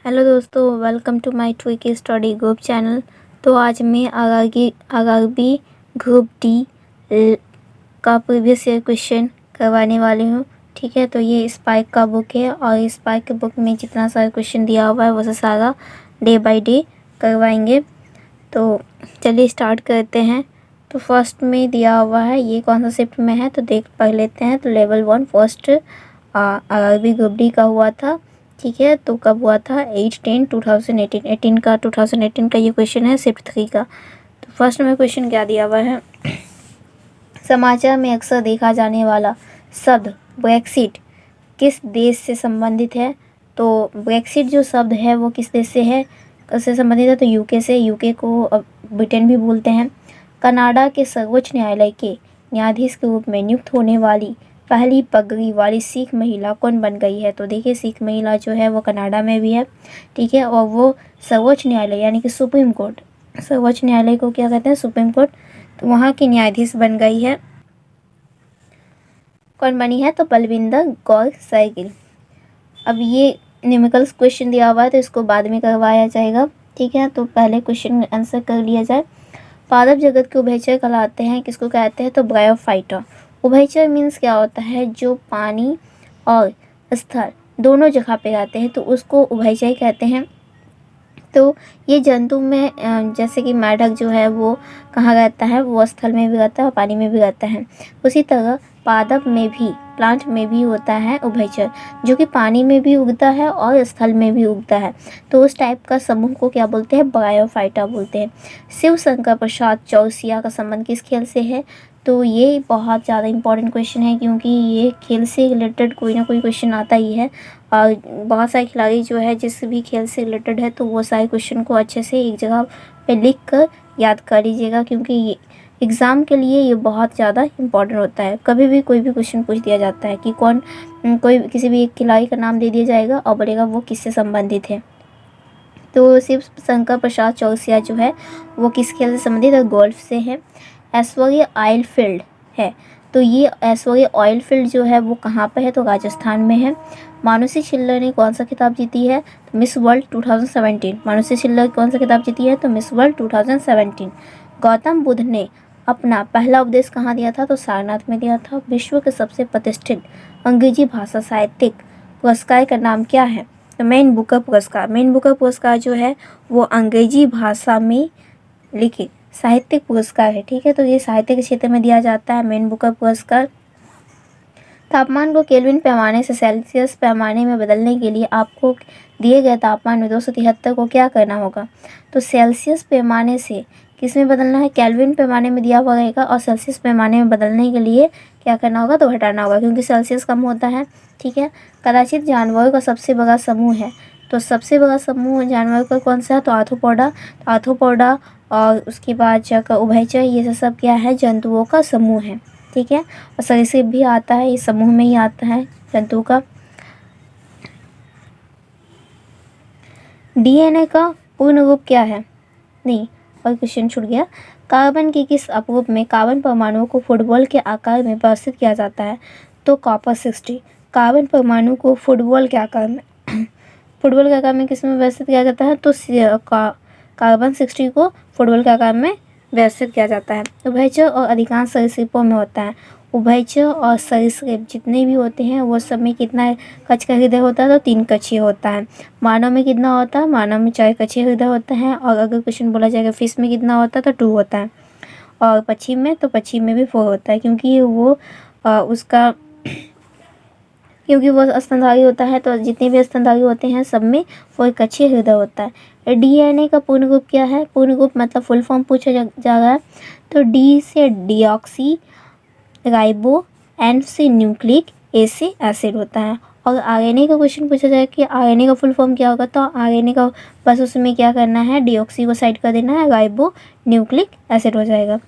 Hello दोस्तों, welcome to my Twiki study group channel. तो आज मैं आरआरबी ग्रुप डी का प्रीवियस ईयर क्वेश्चन करवाने वाली हूँ। ठीक है, तो ये स्पाइक का बुक है और स्पाइक के बुक में जितना सारा क्वेश्चन दिया हुआ है वो सारा डे बाय डे करवाएंगे। तो चलिए स्टार्ट करते हैं। तो फर्स्ट में दिया हुआ है, ये कौन सा शिफ्ट में है तो पढ़ लेते हैं। तो level 1 first RRB group D का हुआ था। ठीक है, तो कब हुआ था? 8/10/2018 का 2018 का ये क्वेश्चन है शिफ्ट 3 का। तो फर्स्ट में क्वेश्चन क्या दिया हुआ है? समाचार में अक्सर देखा जाने वाला शब्द ब्रेक्सिट किस देश से संबंधित है? तो ब्रेक्सिट जो शब्द है वो किस देश से है, उससे संबंधित है? तो यूके से। यूके को ब्रिटेन भी बोलते हैं। कनाडा के सर्वोच्च न्यायालय के न्यायाधीश के रूप में नियुक्त होने वाली पहली पगड़ी वाली सिख महिला कौन बन गई है? तो देखिए, सिख महिला जो है वो कनाडा में भी है। ठीक है, और वो सर्वोच्च न्यायालय यानी कि सुप्रीम कोर्ट, सर्वोच्च न्यायालय को क्या कहते हैं? Supreme court. तो वहाँ की न्यायाधीश बन गई है। कौन बनी है? तो बलविंदर कौर सैगिल। अब ये न्यूमेरिकल्स क्वेश्चन दिया हुआ है तो इसको बाद में करवाया जाएगा। ठीक है, तो पहले क्वेश्चन आंसर कर लिया जाए। पादप जगत के उभयचर कहलाते हैं, किसको कहते हैं? तो ब्रायोफाइटा। उभयचर मीन्स क्या होता है? जो पानी और स्थल दोनों जगह पे रहते हैं तो उसको उभयचर कहते हैं। तो ये जंतु में जैसे कि मेढक जो है वो कहाँ रहता है? वो स्थल में भी रहता है और पानी में भी रहता है। उसी तरह पादप में भी, प्लांट में भी होता है उभयचर, जो कि पानी में भी उगता है और स्थल में भी उगता है। तो उस टाइप का समूह को क्या बोलते हैं? ब्रायोफाइटा बोलते हैं। शिव शंकर प्रसाद चौरसिया का संबंध किस खेल से है? तो ये बहुत ज़्यादा इंपॉर्टेंट क्वेश्चन है, क्योंकि ये खेल से रिलेटेड कोई ना कोई क्वेश्चन आता ही है। और बहुत सारे खिलाड़ी जो है जिस भी खेल से रिलेटेड है तो वो सारे क्वेश्चन को अच्छे से एक जगह पे लिख कर याद कर लीजिएगा, क्योंकि ये एग्ज़ाम के लिए ये बहुत ज़्यादा इम्पॉर्टेंट होता है। कभी भी कोई भी क्वेश्चन पूछ दिया जाता है कि कोई किसी भी एक खिलाड़ी का नाम दे दिया जाएगा और बोलेगा वो किससे संबंधित है। तो शिव शंकर प्रसाद चौरसिया जो है वो किस खेल से संबंधित है? गोल्फ से है। ऐश्वर्या ऑयल फील्ड है, तो ये ऐश्वर्या ऑयल फील्ड जो है वो कहाँ पे है? तो राजस्थान में है। मानुषी छिल्लर ने कौन सा खिताब जीती है? तो मिस वर्ल्ड 2017। मानुषी छिल्लर कौन सा खिताब जीती है? तो मिस वर्ल्ड 2017। गौतम बुद्ध ने अपना पहला उपदेश कहाँ दिया था? तो सारनाथ में दिया था। विश्व के सबसे प्रतिष्ठित अंग्रेजी भाषा साहित्यिक पुरस्कार का नाम क्या है? तो मैन बुकर पुरस्कार। मैन बुकर पुरस्कार जो है वो अंग्रेजी भाषा में लिखित साहित्यिक पुरस्कार है। ठीक है, तो ये साहित्य के क्षेत्र में दिया जाता है मैन बुकर पुरस्कार। तापमान को केल्विन पैमाने से सेल्सियस पैमाने में बदलने के लिए आपको दिए गए तापमान में 273 को क्या करना होगा? तो सेल्सियस पैमाने से किस में बदलना है? केल्विन पैमाने में दिया हुआ रहेगा, और सेल्सियस पैमाने में बदलने के लिए क्या करना होगा? तो घटाना होगा, क्योंकि सेल्सियस कम होता है। ठीक है, कदाचित जानवरों का सबसे बड़ा समूह है, तो सबसे बड़ा समूह जानवरों का कौन सा है? तो आर्थ्रोपोडा। तो आर्थ्रोपोडा और उसके बाद जाकर उभयचर, ये सब क्या है? जंतुओं का समूह है। ठीक है, और सरीसृप भी आता है, इस समूह में ही आता है जंतु का। डीएनए का पूर्ण रूप क्या है? नहीं, और क्वेश्चन छूट गया। कार्बन के किस अपरूप में कार्बन परमाणुओं को फुटबॉल के आकार में व्यवस्थित किया जाता है? तो कॉपर 60। कार्बन परमाणु को फुटबॉल के आकार में फुटबॉल के आकार में किस में व्यवस्थित किया जाता है? तो कार्बन 60 को फुटबॉल के आकार में व्यवस्थित किया जाता है। उभयचर और अधिकांश सरीसृपों में होता है। उभयचर और सरीसृप जितने भी होते हैं वो सब में कितना कक्ष का हृदय होता है? तो 3 कक्षीय होता है। मानव में कितना होता है? मानव में 4 कक्षीय हृदय होता है। और अगर क्वेश्चन बोला जाएगा फिश में कितना होता है? तो 2 होता है। और पक्षी में? तो पक्षी में भी 4 होता है, क्योंकि वो स्तनधारी होता है। तो जितने भी स्तनधारी होते हैं सब में 4 कक्षीय हृदय होता है। डीएनए का पूर्ण रूप क्या है? पूर्ण रूप मतलब फुल फॉर्म पूछा जा रहा है, तो डी से डीऑक्सी राइबो, एन से न्यूक्लिक, ए से एसिड होता है। और आरएनए का क्वेश्चन पूछा जाए कि आरएनए का फुल फॉर्म क्या होगा? तो आरएनए का बस उसमें क्या करना है? डीऑक्सी को साइड कर देना है, राइबो न्यूक्लिक एसिड हो जाएगा।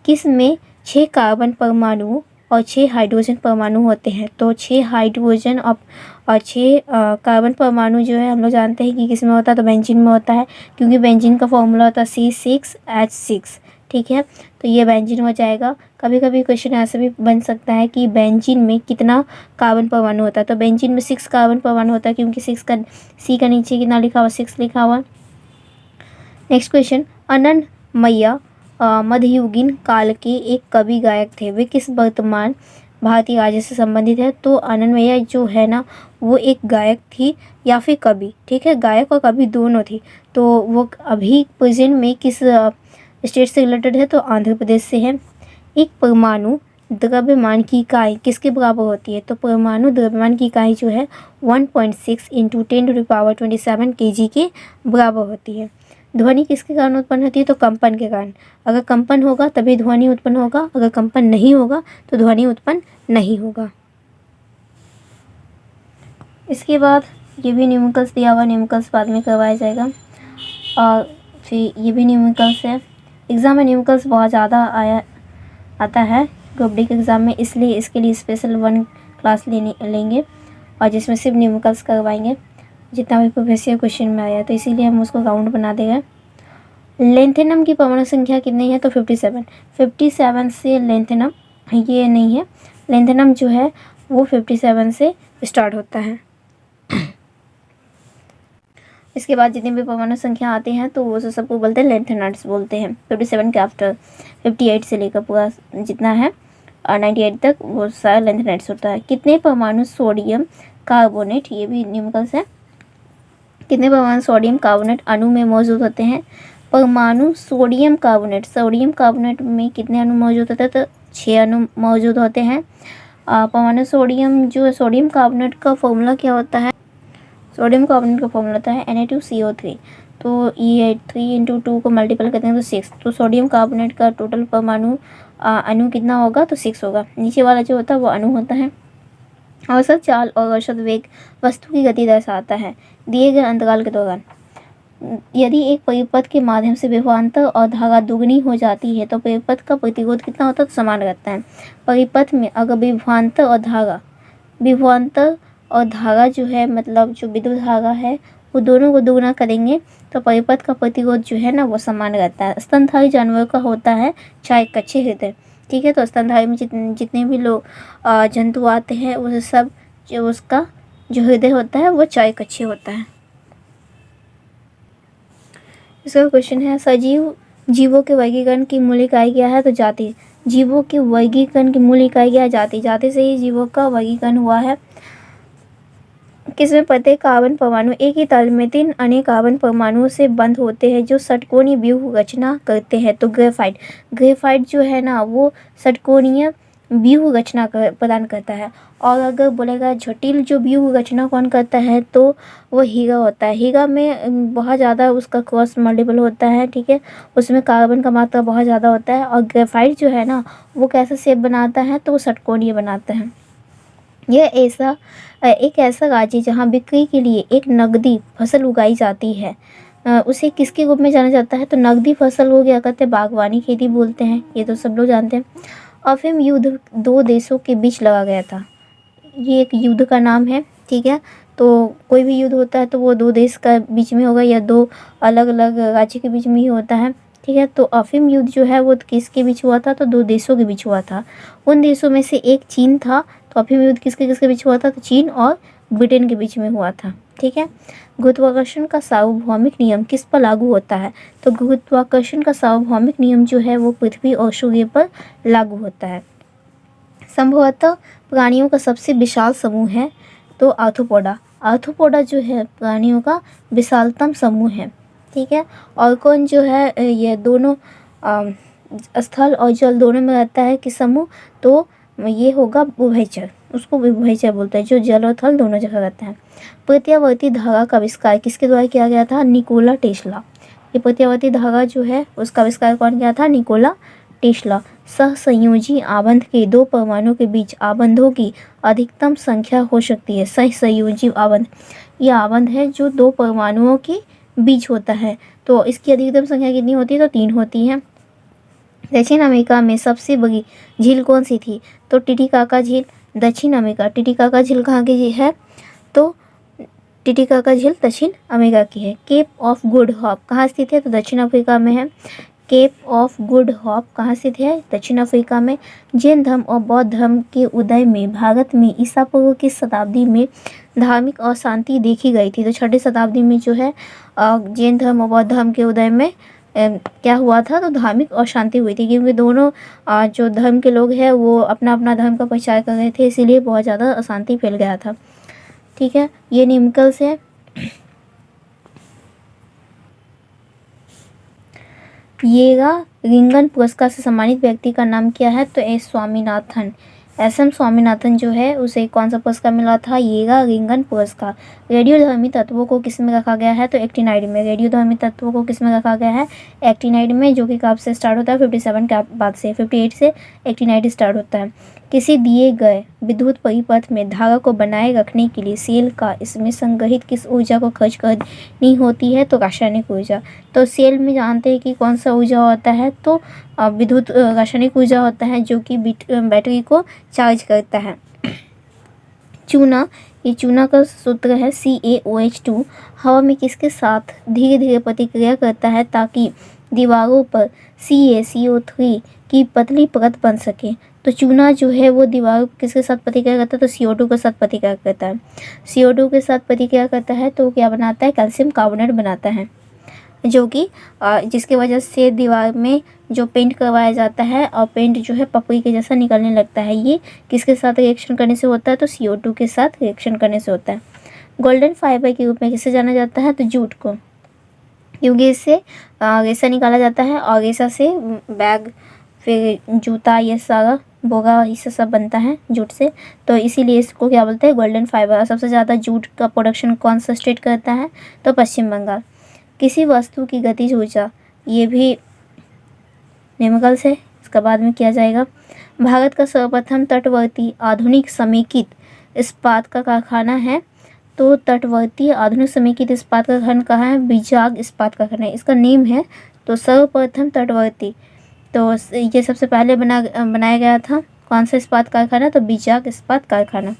किस में 6 कार्बन परमाणु और 6 हाइड्रोजन परमाणु होते हैं? तो 6 हाइड्रोजन और 6 कार्बन परमाणु जो है हम लोग जानते हैं कि किस में होता है? तो बेंजीन में होता है, क्योंकि बेंजीन का फॉर्मूला होता है C6H6। ठीक है, तो ये बेंजीन हो जाएगा। कभी कभी क्वेश्चन ऐसे भी बन सकता है कि बेंजीन में कितना कार्बन परमाणु होता है, तो बेंजीन में 6 कार्बन परमाणु होता है, क्योंकि 6 का सी का नीचे कितना लिखा हुआ, 6 लिखा हुआ। नेक्स्ट क्वेश्चन, अनंत मैया मध्ययुगीन काल के एक कवि गायक थे, वे किस वर्तमान भारतीय राज्य से संबंधित है? तो आनंद मैया जो है ना वो एक गायक थी या फिर कवि, ठीक है, गायक और कवि दोनों थी। तो वो अभी प्रेजेंट में किस स्टेट से रिलेटेड है? तो आंध्र प्रदेश से है। एक परमाणु द्रव्यमान की इकाई किसके बराबर होती है? तो परमाणु द्रव्यमान की इकाई जो है 1.6 × 10⁻27 kg के बराबर होती है। ध्वनि किसके कारण उत्पन्न होती है? तो कंपन के कारण। अगर कंपन होगा तभी ध्वनि उत्पन्न होगा, अगर कंपन नहीं होगा तो ध्वनि उत्पन्न नहीं होगा। इसके बाद ये भी न्यूमेरिकल्स दिया हुआ, न्यूमेरिकल्स बाद में करवाया जाएगा। और फिर ये भी न्यूमेरिकल्स है। एग्ज़ाम में न्यूमेरिकल्स बहुत ज़्यादा आता है ग्रुप डी के एग्ज़ाम में, इसलिए इसके लिए स्पेशल 1 क्लास लेंगे और जिसमें सिर्फ न्यूमेरिकल्स करवाएंगे जितना भी प्रीवियस क्वेश्चन में आया, तो इसीलिए हम उसको काउंट बना देंगे। लेंथेनम की परमाणु संख्या कितनी है? तो 57 से लेंथेनम ये नहीं है, लेंथेनम जो है वो 57 से स्टार्ट होता है। इसके बाद जितनी भी परमाणु संख्या आती हैं तो वो सबको बोलते हैं लेंथेनाइड्स बोलते हैं। 57 के आफ्टर 58 से लेकर पूरा जितना है 98 तक वो सारा लेंथेनाइड्स होता है। कितने परमाणु सोडियम कार्बोनेट, ये भी न्यूमेरिकल्स है, कितने परमाणु सोडियम कार्बोनेट अणु में मौजूद होते हैं? परमाणु सोडियम कार्बोनेट में कितने अणु मौजूद होते हैं? तो 6 अणु मौजूद होते हैं। परमाणु सोडियम जो है, सोडियम कार्बोनेट का फॉर्मूला क्या होता है? सोडियम कार्बोनेट का फॉर्मूला होता है Na2CO3। तो ये 3 × 2 को मल्टीपल करते हैं तो 6। तो सोडियम कार्बोनेट का टोटल परमाणु अणु कितना होगा? तो 6 होगा। नीचे वाला जो होता है वो अणु होता है। औसत चाल और औसत वेग वस्तु की गति दर्शाता है दिए गए अंतराल के दौरान। यदि एक परिपथ के माध्यम से विभवांतर और धारा दुगनी हो जाती है तो परिपथ का प्रतिरोध कितना होता है? तो समान रहता है। परिपथ में अगर विभवांतर और धारा जो है, मतलब जो विद्युत धारा है, वो दोनों को दुगना करेंगे तो परिपथ का प्रतिरोध जो है ना वो समान रहता है। स्तनधारी जानवरों का होता है चायकच्छे हृदय, ठीक है। तो स्तनधारी में जितने भी लोग जंतु आते हैं वो सब जो उसका जो हृदय होता है वो चायकच्छे होता है। इसका क्वेश्चन है, सजीव जीवों के वर्गीकरण की मूल इकाई क्या है? तो जाति। जीवों के वर्गीकरण की मूल इकाई क्या है? जाति। जाति से ही जीवों का वर्गीकरण हुआ है। किसमें प्रत्येक कार्बन परमाणु एक ही तल में 3 अन्य कार्बन परमाणुओं से बंद होते हैं जो षटकोणीय व्यूह रचना करते हैं? तो ग्रेफाइट जो है ना वो षटकोणीय व्यूह रचना प्रदान करता है। और अगर बोलेगा जटिल जो व्यूह रचना कौन करता है तो वो हीरा होता है। हीरा में बहुत ज़्यादा उसका क्रॉस मल्टीपल होता है, ठीक है, उसमें कार्बन का मात्रा बहुत ज़्यादा होता है। और ग्रेफाइट जो है ना वो कैसा शेप बनाता है? तो वो षटकोणीय बनाता है। यह एक ऐसा राज्य जहाँ बिक्री के लिए एक नकदी फसल उगाई जाती है, उसे किसके रूप में जाना जाता है? तो नकदी फसल को क्या कहते हैं? बागवानी खेती बोलते हैं, ये तो सब लोग जानते हैं। अफीम युद्ध 2 देशों के बीच लड़ा गया था, ये एक युद्ध का नाम है, ठीक है। तो कोई भी युद्ध होता है तो वो 2 देश का बीच में होगा या 2 अलग अलग राज्य के बीच में ही होता है, ठीक है। तो अफीम युद्ध जो है वो किसके बीच हुआ था? तो 2 देशों के बीच हुआ था। उन देशों में से एक चीन था। तो अफीम युद्ध किसके किसके बीच हुआ था? तो चीन और ब्रिटेन के बीच में हुआ था, ठीक है। गुरुत्वाकर्षण का सार्वभौमिक नियम किस पर लागू होता है? तो गुरुत्वाकर्षण का सार्वभौमिक नियम जो है वो पृथ्वी और सूर्य पर लागू होता है। संभवतः प्राणियों का सबसे विशाल समूह है तो आर्थ्रोपोडा जो है प्राणियों का विशालतम समूह है, ठीक है। और कौन जो है ये दोनों स्थल और जल दोनों में रहता है कि समूह? तो ये होगा उभयचर, उसको उभयचर बोलते हैं, जो जल और थल दोनों जगह रहता है। प्रत्यावर्ती धारा का आविष्कार किसके द्वारा किया गया था? Nikola Tesla. ये प्रत्यावर्ती धारा जो है उसका आविष्कार कौन किया था? Nikola Tesla. सहसंयोजी आबंध के 2 परमाणुओं के बीच आबंधों की अधिकतम संख्या हो सकती है। सहसंयोजी आबंध ये आबंध है जो 2 परमाणुओं के बीच होता है। तो इसकी अधिकतम संख्या कितनी होती है? तो 3 होती है। दक्षिण अमेरिका में सबसे बड़ी झील कौन सी थी? तो टिटिकाका झील। दक्षिण अमेरिका, टिटिकाका झील कहाँ की है? तो टिटिकाका झील दक्षिण अमेरिका की है। केप ऑफ गुड होप कहाँ स्थित है? तो दक्षिण अफ्रीका में है। केप ऑफ गुड होप कहाँ स्थित है? दक्षिण अफ्रीका में। जैन धर्म और बौद्ध धर्म के उदय में भारत में ईसा पूर्व की शताब्दी में धार्मिक अशांति देखी गई थी। तो 6वीं शताब्दी में जो है जैन धर्म और बौद्ध धर्म के उदय में क्या हुआ था? तो धार्मिक अशांति हुई थी, क्योंकि दोनों जो धर्म के लोग हैं वो अपना अपना धर्म का प्रचार कर रहे थे, इसीलिए बहुत ज़्यादा अशांति फैल गया था। ठीक है, ये निम्नलिखित है। येगा रिंगन पुरस्कार से सम्मानित व्यक्ति का नाम क्या है? तो एस स्वामीनाथन। एस.एम. स्वामीनाथन जो है उसे कौन सा पुरस्कार मिला था? येगा रिंगन पुरस्कार। रेडियोधर्मी तत्वों को किस में रखा गया है? तो एक्टिनाइड में। रेडियोधर्मी तत्वों को किस में रखा गया है? एक्टिनाइड में, जो कि कब से स्टार्ट होता है? 57 के बाद से। 58 से एक्टिनाइड स्टार्ट होता है। किसी दिए गए विद्युत परिपथ में धारा को बनाए रखने के लिए सेल का इसमें संग्रहित किस ऊर्जा को खर्च करनी होती है? तो रासायनिक ऊर्जा। तो सेल में जानते हैं कि कौन सा ऊर्जा होता है? तो विद्युत रासायनिक ऊर्जा होता है, जो कि बैटरी को चार्ज करता है। चूना, ये चूना का सूत्र है CaOH2। हवा में किसके साथ धीरे धीरे प्रतिक्रिया करता है ताकि दीवारों पर CaCO3 की पतली परत बन सके? तो चूना जो है वो दीवार किसके साथ प्रतिक्रिया करता है? तो CO2 के साथ प्रतिक्रिया करता है। CO2 के साथ प्रतिक्रिया करता है तो क्या बनाता है? कैल्शियम कार्बोनेट बनाता है, जो कि जिसकी वजह से दीवार में जो पेंट करवाया जाता है और पेंट जो है पपड़ी के जैसा निकलने लगता है, ये किसके साथ रिएक्शन करने से होता है? तो CO2 के साथ रिएक्शन करने से होता है। गोल्डन फाइबर के रूप में किसे जाना जाता है? तो जूट को, क्योंकि इससे रेशा निकाला जाता है और रेशा से बैग, फिर जूता, ये सारा बोगा, ये सब बनता है जूट से, तो इसीलिए इसको क्या बोलते हैं? Golden fibre. सबसे ज़्यादा जूट का प्रोडक्शन कौन सा स्टेट करता है? तो पश्चिम बंगाल। किसी वस्तु की गतिज ऊर्जा, ये भी निम्नलिखित है, इसका बाद में किया जाएगा। भारत का सर्वप्रथम तटवर्ती आधुनिक समेकित इस्पात का कारखाना है? तो तटवर्ती आधुनिक समेकित इस्पात का कारखाना कहाँ है? बिजाग इस्पात कारखाना, इसका नेम है। तो सर्वप्रथम तटवर्ती, तो ये सबसे पहले बनाया गया था कौन सा इस्पात कारखाना? तो बिजाग इस्पात कारखाना।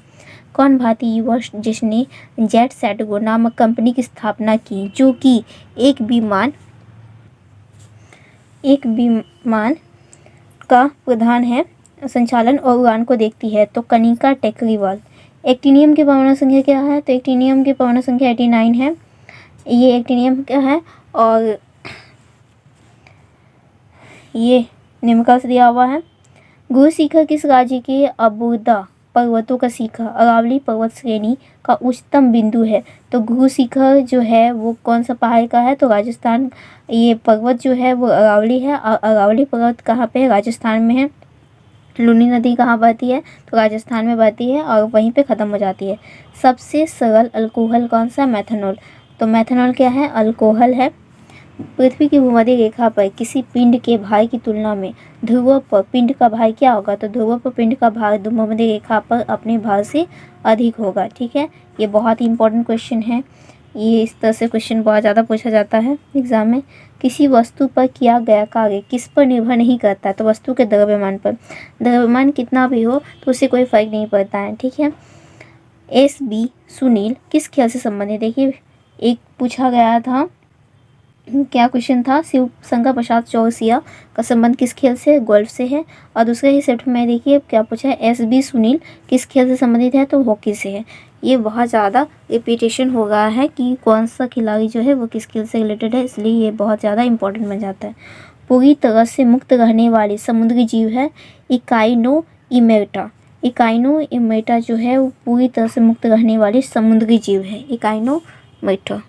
कौन भारतीय युवा जिसने जेट सैटगो नामक कंपनी की स्थापना की, जो कि एक विमान का प्रधान है, संचालन और उड़ान को देखती है? तो कनिका टेकरीवाल। एक्टिनियम की परमाणु संख्या क्या है? तो एक्टिनियम की परमाणु संख्या 89 है। ये एक्टिनियम क्या है? और ये निम्नलिखित से दिया हुआ है। गुरु शिखर किस राज्य के अबुदा पर्वतों का शिखर अरावली पर्वत श्रेणी का उच्चतम बिंदु है? तो गुरु शिखर जो है वो कौन सा पहाड़ का है? तो राजस्थान। ये पर्वत जो है वो अरावली है, और अरावली पर्वत कहाँ पे है? राजस्थान में है। लूनी नदी कहाँ बहती है? तो राजस्थान में बहती है और वहीं पे ख़त्म हो जाती है। सबसे सरल अल्कोहल कौन सा? मेथनॉल। तो मेथनॉल क्या है? अल्कोहल है। पृथ्वी की भूमध्य रेखा पर किसी पिंड के भार की तुलना में ध्रुवों पर पिंड का भार क्या होगा? तो ध्रुवों पर पिंड का भार भूमध्य रेखा पर अपने भार से अधिक होगा। ठीक है, ये बहुत ही इंपॉर्टेंट क्वेश्चन है। ये इस तरह से क्वेश्चन बहुत ज़्यादा पूछा जाता है एग्जाम में। किसी वस्तु पर किया गया कार्य किस पर निर्भर नहीं करता? तो वस्तु के द्रव्यमान पर। द्रव्यमान कितना भी हो तो उससे कोई फर्क नहीं पड़ता है। ठीक है। SB सुनील किस खेल से संबंधित? देखिए, एक पूछा गया था, क्या क्वेश्चन था? शिव शंकर प्रसाद चौरसिया का संबंध किस खेल से? गोल्फ से है। और दूसरे ही सेट में देखिए क्या पूछा है? SB सुनील किस खेल से संबंधित है? तो हॉकी से है। ये बहुत ज़्यादा रिपीटेशन हो गया है कि कौन सा खिलाड़ी जो है वो किस खेल से रिलेटेड है, इसलिए ये बहुत ज़्यादा इंपॉर्टेंट बन जाता है। पूरी तरह से मुक्त रहने वाली समुद्री जीव है इकाइनोइमेटा। इकाइनोइमेटा जो है वो पूरी तरह से मुक्त रहने वाली समुद्री जीव है, इकाइनोइमेटा।